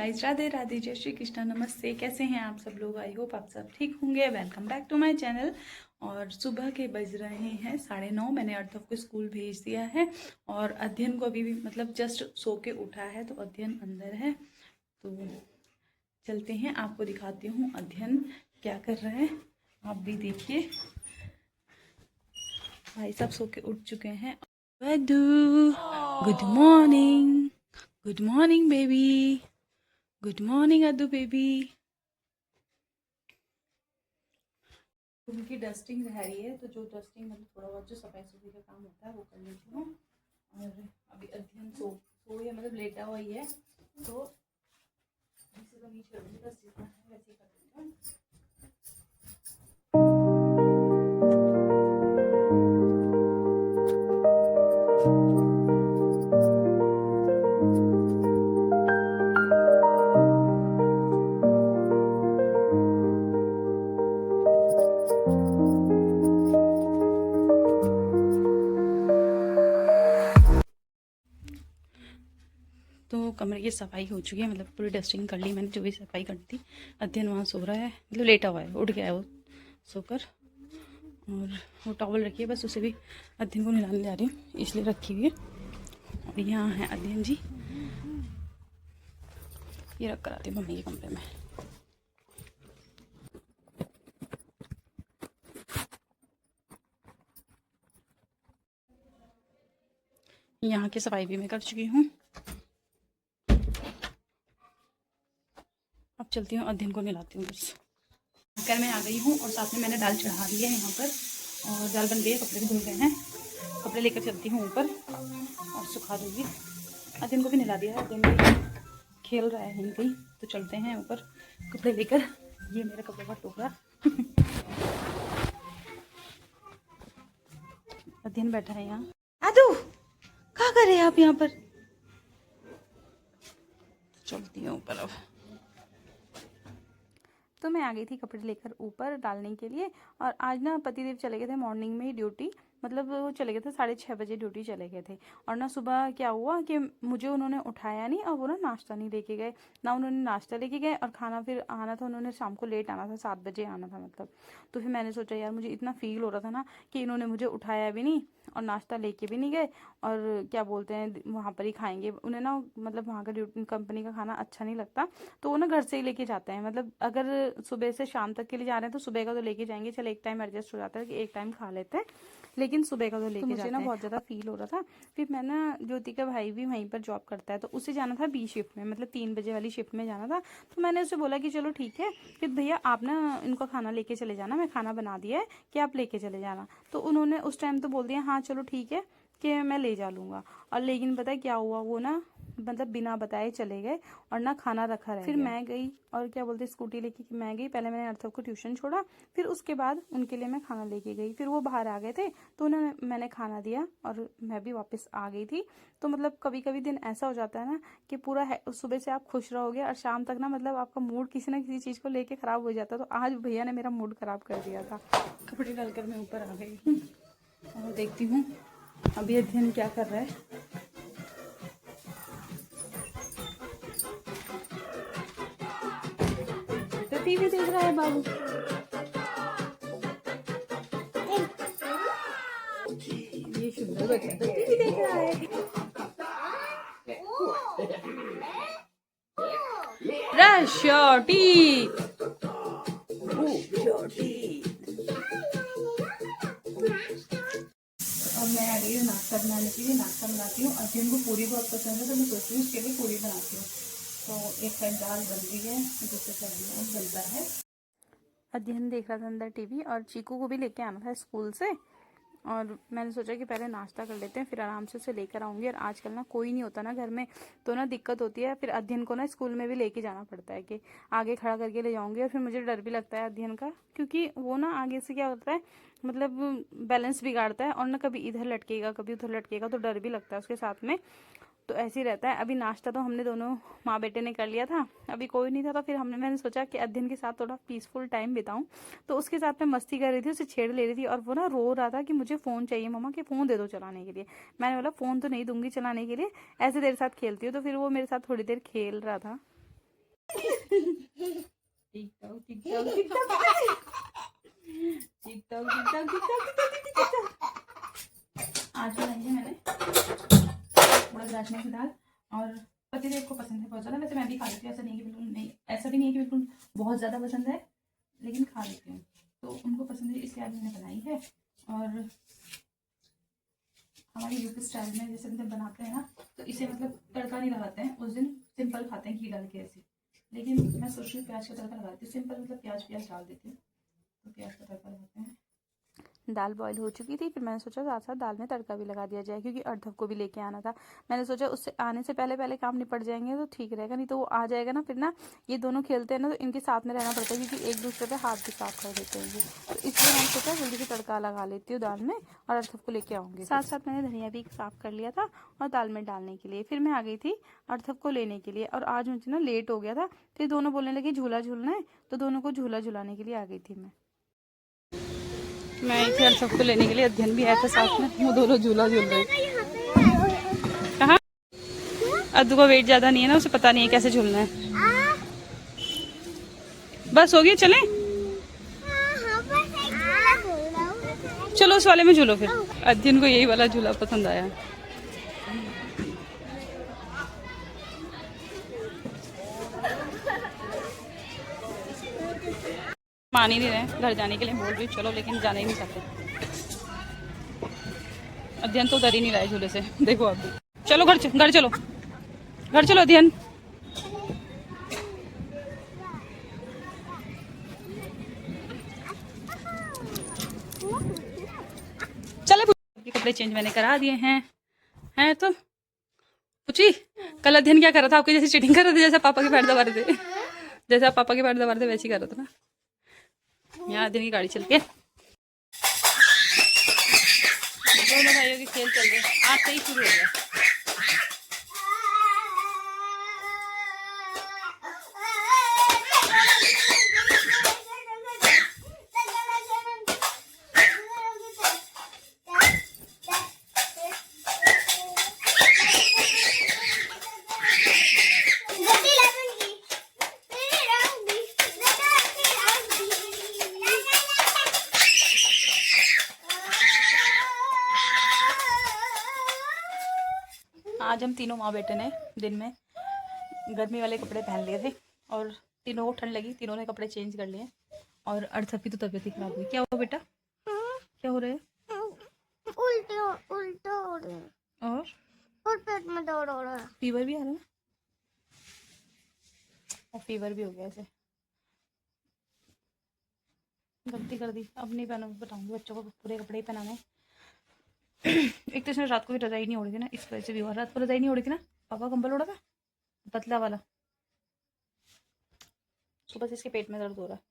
Guys, Radhe Radhe, जय श्री कृष्णा, नमस्ते। कैसे हैं आप सब लोग? आई होप आप सब ठीक होंगे। Welcome back to my channel. और सुबह के बज रहे हैं 9:30। मैंने अर्थव को स्कूल भेज दिया है और अध्ययन को अभी भी मतलब जस्ट सो के उठा है, तो अध्ययन अंदर है। तो चलते हैं, आपको दिखाती हूँ अध्ययन क्या कर रहा है, आप भी देखिए। भाई सब सो के उठ चुके हैं। Good morning, good morning baby, good morning Addu baby. उनकी डस्टिंग रह रही है, तो जो डस्टिंग मतलब थोड़ा बहुत जो सफाई सुफाई का काम होता है वो कर लेती हूँ। और अभी अध्ययन सो या मतलब लेटा हुआ ही है, तो जिसे तो नीचे बस जितना है वैसे ही कर लेती हूँ। तो कमरे की सफाई हो चुकी है, मतलब पूरी डस्टिंग कर ली मैंने, जो भी सफाई करनी थी। अध्ययन वहाँ सो रहा है, मतलब लेटा हुआ है, उठ गया है वो सोकर। और वो टॉवल रखी है, बस उसे भी अध्ययन को नहलाने जा रही हूँ, इसलिए रखी हुई है। और यहाँ है अध्ययन जी, ये रख कर आती हूँ मम्मी के कमरे में। यहाँ की सफाई भी मैं कर चुकी हूँ। अब चलती हूँ, अध्ययन को नहलाती हूँ बस। घर में आ गई हूँ और साथ में मैंने दाल चढ़ा दी है यहाँ पर, और दाल बन गई है, कपड़े भी धुल गए हैं। कपड़े लेकर चलती हूँ ऊपर और सुखा दूँगी। अध्ययन को भी नहला दिया है, अध्ययन भी खेल रहा है यहीं कहीं, तो चलते हैं ऊपर कपड़े लेकर। ये मेरा कपड़े का टोकरा। अध्ययन बैठा है यहाँ। आदू क्या कर रहे हैं आप यहाँ पर? चलती हूँ ऊपर अब। तो मैं आ गई थी कपड़े लेकर ऊपर डालने के लिए। और आज ना पतिदेव चले गए थे मॉर्निंग में ही ड्यूटी, मतलब वो चले गए थे 6:30 बजे ड्यूटी चले गए थे। और ना सुबह क्या हुआ कि मुझे उन्होंने उठाया नहीं, और वो ना नाश्ता नहीं लेके गए, ना उन्होंने नाश्ता लेके गए, और खाना फिर आना था, उन्होंने शाम को लेट आना था, 7 बजे आना था मतलब। तो फिर मैंने सोचा यार, मुझे इतना फील हो रहा था ना कि इन्होंने मुझे उठाया भी नहीं और नाश्ता लेके भी नहीं गए, और क्या बोलते हैं वहाँ पर ही खाएंगे। उन्हें ना मतलब वहाँ का ड्यूटी कंपनी का खाना अच्छा नहीं लगता, तो वो ना घर से ही लेके जाते हैं। मतलब अगर सुबह से शाम तक के लिए जा रहे हैं तो सुबह का तो लेके जाएंगे, चल एक टाइम एडजस्ट हो जाता है कि एक टाइम खा लेते हैं, लेकिन सुबह का तो लेके जाते हैं। मुझे ना बहुत ज़्यादा फील हो रहा था। फिर मैं ना, ज्योति का भाई भी वहीं पर जॉब करता है, तो उसे जाना था बी शिफ्ट में, मतलब 3 बजे वाली शिफ्ट में जाना था। तो मैंने उसे बोला कि चलो ठीक है कि भैया आप ना इनको खाना लेके चले जाना, मैं खाना बना दिया है कि आप लेके चले जाना। तो उन्होंने उस टाइम तो बोल दिया हाँ चलो ठीक है कि मैं ले जा लूँगा। और लेकिन पता है क्या हुआ, वो ना मतलब बिना बताए चले गए और ना खाना रखा रह गया। फिर मैं गई और क्या बोलते स्कूटी लेके मैं गई, पहले मैंने अर्थव को ट्यूशन छोड़ा, फिर उसके बाद उनके लिए मैं खाना लेके गई। फिर वो बाहर आ गए थे, तो उन्हें मैंने खाना दिया और मैं भी वापस आ गई थी। तो मतलब कभी कभी दिन ऐसा हो जाता है ना कि पूरा सुबह से आप खुश रहोगे और शाम तक ना मतलब आपका मूड किसी ना किसी चीज़ को लेके ख़राब हो जाता है। तो आज भैया ने मेरा मूड ख़राब कर दिया था। कपड़े डालकर मैं ऊपर आ गई हूँ और देखती हूँ अभी अध्ययन क्या कर रहा है। तो टीवी देख रहा है बाबू। ये सुंदर बच्चा तो टीवी देख रहा है। Brush your teeth, brush your teeth. अब मैं आ गई हूँ नाश्ता बनाने के लिए। नाश्ता बनाती हूँ, अध्ययन को पूरी बहुत पसंद है, तो मैं सोचती हूँ उसके लिए पूरी बनाती हूँ। तो एक साइड दाल बन रही है, दूसरे साइड बनता है। अध्ययन देख रहा था अंदर टीवी, और चीकू को भी लेके आना था स्कूल से, और मैंने सोचा कि पहले नाश्ता कर लेते हैं फिर आराम से उसे लेकर आऊँगी। और आजकल ना कोई नहीं होता ना घर में, तो ना दिक्कत होती है। फिर अध्ययन को ना स्कूल में भी लेके जाना पड़ता है कि आगे खड़ा करके ले जाऊँगी, और फिर मुझे डर भी लगता है अध्ययन का, क्योंकि वो ना आगे से क्या होता है मतलब बैलेंस बिगाड़ता है, और ना कभी इधर लटकेगा कभी उधर लटकेगा, तो डर भी लगता है उसके साथ में। तो ऐसे ही रहता है। अभी नाश्ता तो हमने दोनों माँ बेटे ने कर लिया था, अभी कोई नहीं था, तो फिर मैंने सोचा कि अध्ययन के साथ थोड़ा पीसफुल टाइम बिताऊं। तो उसके साथ मैं मस्ती कर रही थी, उसे छेड़ ले रही थी, और वो ना रो रहा था कि मुझे फ़ोन चाहिए मम्मा, कि फ़ोन दे दो चलाने के लिए। मैंने बोला फ़ोन तो नहीं दूंगी चलाने के लिए, ऐसे देर साथ खेलती हूँ। तो फिर वो मेरे साथ थोड़ी देर खेल रहा था। TikTok TikTok TikTok TikTok TikTok TikTok. आज बनाई है मैंने उड़द राजमा की दाल, और पतिदेव को पसंद है बहुत ज़्यादा। वैसे मैं भी खा लेती हूँ, ऐसा नहीं है कि बिल्कुल नहीं, ऐसा भी नहीं है कि बिल्कुल बहुत ज़्यादा पसंद है, लेकिन खा लेती हूँ। तो उनको पसंद है इसलिए आज मैंने बनाई है। और हमारे यूपी स्टाइल में जैसे मतलब बनाते हैं ना, तो इसे मतलब तड़का नहीं लगाते हैं, उस दिन सिंपल खाते हैं घी डाल के ऐसे। लेकिन मैं सोच रही हूँ प्याज का तड़का लगाती हूँ, सिंपल मतलब प्याज डाल देती हूँ, तो प्याज का तड़का लगाते हैं। दाल बॉईल हो चुकी थी, फिर मैंने सोचा साथ साथ दाल में तड़का भी लगा दिया जाए, क्योंकि अर्धव को भी लेके आना था। मैंने सोचा उससे आने से पहले पहले काम निपट जाएंगे तो ठीक रहेगा, नहीं तो वो आ जाएगा ना, फिर ना ये दोनों खेलते हैं ना, तो इनके साथ में रहना पड़ता है, क्योंकि एक दूसरे पे हाथ भी साफ कर देते हैं ये। तो इसलिए मैंने सोचा जल्दी से तड़का लगा लेती हूँ दाल में, और अर्धव को लेके आऊँगी। साथ साथ मैंने धनिया भी साफ कर लिया था और दाल में डालने के लिए। फिर मैं आ गई थी अर्धव को लेने के लिए, और आज मुझे ना लेट हो गया था, तो ये दोनों बोलने लगे झूला झूलना है, तो दोनों को झूला झुलाने के लिए आ गई थी मैं ख्याल सबको लेने के लिए। अध्ययन भी आया था साथ में, वो दोनों झूला झूल रहे। कहाँ? अद्दू का वेट ज्यादा नहीं है ना, उसे पता नहीं है कैसे झूलना है। बस हो गया, चलें? चलो उस वाले में झूलो फिर। अध्ययन को यही वाला झूला पसंद आया। मान ही नहीं रहे घर जाने के लिए, बोल रही चलो, लेकिन जाना ही नहीं चाहते। अध्ययन तो डर ही नहीं रहा है झूले से, देखो आप भी। चलो घर चलो, घर चलो अध्ययन। चले, कपड़े चेंज मैंने करा दिए हैं तो पूछी कल अध्ययन क्या कर रहा था? आपके जैसे चीटिंग कर रहे थे, जैसे पापा के पैर दबा रहे थे, जैसे आप पापा के पैर दबा रहे थे वैसे ही कर रहा था ना। यहाँ अध्ययन की गाड़ी चल के दोनों भाइयों के खेल चल रहे, आज से ही शुरू हो गया। आज हम तीनों माँ बेटे ने दिन में गर्मी वाले कपड़े पहन लिए थे, और तीनों को ठंड लगी, तीनों ने कपड़े चेंज कर लिए। और अर्धव की तो तबीयत ही खराब हुई। क्या हुआ बेटा? क्या हो रहा है? उल्टे हो रहे हैं, और पेट में दर्द हो रहा है। फीवर भी आ रहा है, और फीवर भी हो गया ऐसे। गलती कर दी, अब नहीं पहना, बताऊंगी बच्चों को पूरे कपड़े ही पहनाने। एक तो इसने रात को भी रजाई नहीं ओढ़ी थी ना, इस वजह से भी हुआ। रात को रजाई नहीं ओढ़ी थी ना, पापा कंबल ओढ़ा था पतला वाला, सुबह से इसके पेट में दर्द हो रहा है।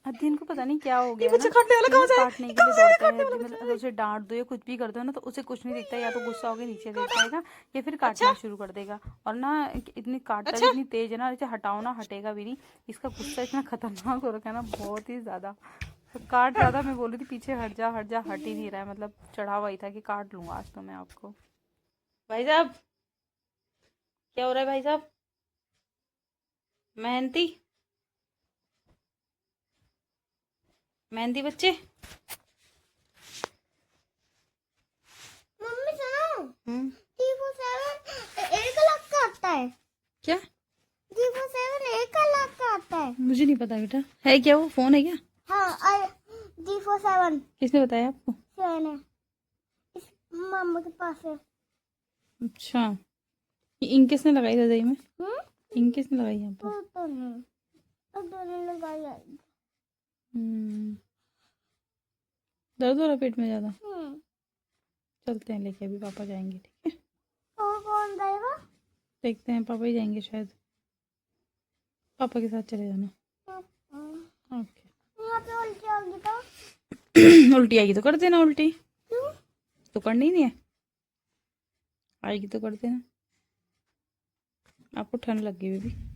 अध्ययन को पता नहीं क्या हो गया, बच्चा काटने वाला कहाँ से काटने के लिए दौड़ता है। मतलब अगर उसे डांट दो या कुछ भी कर दो ना, तो उसे कुछ नहीं दिखता, या तो गुस्सा होकर नीचे देख पाएगा, या फिर काटना शुरू कर देगा। और ना इतनी काटता भी इतनी तेज है ना, इसे हटाओ ना हटेगा भी नहीं। इसका गुस्सा इतना खतरनाक हो रखा है ना, बहुत ही ज्यादा। तो काट रहा था, मैं बोल रही थी पीछे हट जा, हट ही नहीं रहा है। मतलब चढ़ा हुआ ही था कि काट लूंगा आज तो मैं आपको। भाई साहब क्या हो रहा है? भाई साहब मेहनती मेहंदी बच्चे। मम्मी सुनो, 347 1 लाख का आता है क्या? 347 1 लाख का आता है। मुझे नहीं पता बेटा, है क्या वो? फोन है क्या? हाँ 347। किसने बताया आपको? मैंने, इस मामा के पास है। अच्छा, ये इंक किसने लगाई रजाई में? इंक किसने लगाई यहाँ पर? तो नहीं, दोनों लगाई है। दर्द हो रहा पेट में ज्यादा? चलते हैं लेके, अभी पापा जाएंगे, ठीक है? और कौन जाएगा? देखते हैं, पापा ही जाएंगे शायद। पापा के साथ चले जाना। ओके। यहाँ पे उल्टी आ गई तो उल्टी आएगी तो कर देना उल्टी। क्यों? तो करनी ही नहीं है, आएगी तो कर देना। आपको ठंड लग गई बेबी।